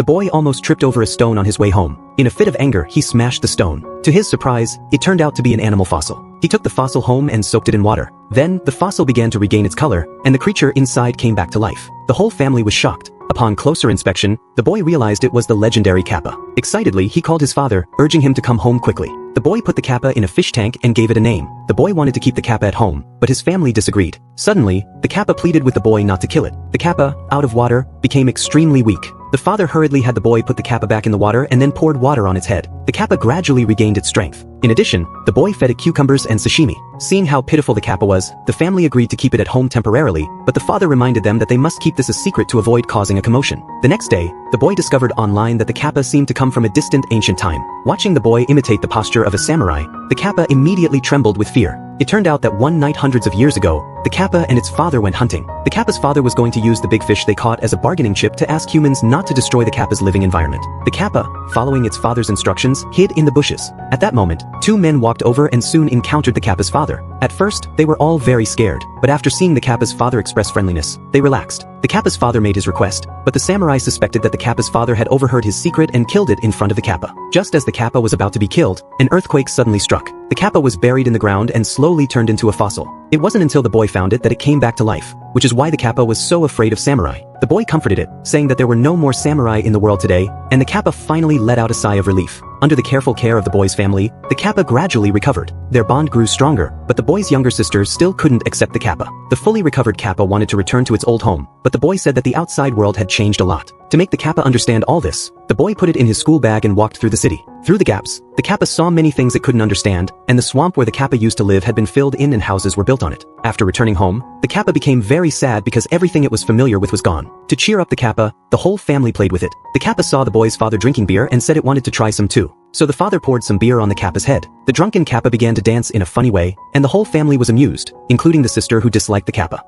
the boy almost tripped over a stone on his way home. In a fit of anger, he smashed the stone. To his surprise, it turned out to be an animal fossil. He took the fossil home and soaked it in water. Then, the fossil began to regain its color, and the creature inside came back to life. The whole family was shocked. Upon closer inspection, the boy realized it was the legendary kappa. Excitedly, he called his father, urging him to come home quickly. The boy put the kappa in a fish tank and gave it a name. The boy wanted to keep the kappa at home, but his family disagreed. Suddenly, the kappa pleaded with the boy not to kill it. The kappa, out of water, became extremely weak. The father hurriedly had the boy put the kappa back in the water and then poured water on its head. The kappa gradually regained its strength. In addition, the boy fed it cucumbers and sashimi. Seeing how pitiful the kappa was, the family agreed to keep it at home temporarily, but the father reminded them that they must keep this a secret to avoid causing a commotion. The next day, the boy discovered online that the kappa seemed to come from a distant ancient time. Watching the boy imitate the posture of a samurai, the kappa immediately trembled with fear. It turned out that one night hundreds of years ago, the kappa and its father went hunting. The kappa's father was going to use the big fish they caught as a bargaining chip to ask humans not to destroy the kappa's living environment. The kappa, following its father's instructions, hid in the bushes. At that moment, two men walked over and soon encountered the kappa's father. At first, they were all very scared, but after seeing the kappa's father express friendliness, they relaxed. The kappa's father made his request, but the samurai suspected that the kappa's father had overheard his secret and killed it in front of the kappa. Just as the kappa was about to be killed, an earthquake suddenly struck. The kappa was buried in the ground and slowly turned into a fossil. It wasn't until the boy found it that it came back to life, which is why the kappa was so afraid of samurai. The boy comforted it, saying that there were no more samurai in the world today, and the kappa finally let out a sigh of relief. Under the careful care of the boy's family, the kappa gradually recovered. Their bond grew stronger, but the boy's younger sister still couldn't accept the kappa. The fully recovered kappa wanted to return to its old home, but the boy said that the outside world had changed a lot. To make the kappa understand all this, the boy put it in his school bag and walked through the city. Through the gaps, the kappa saw many things it couldn't understand, and the swamp where the kappa used to live had been filled in and houses were built on it. After returning home, the kappa became very sad because everything it was familiar with was gone. To cheer up the kappa, the whole family played with it. The kappa saw the boy's father drinking beer and said it wanted to try some too. So the father poured some beer on the kappa's head. The drunken kappa began to dance in a funny way, and the whole family was amused, including the sister who disliked the kappa.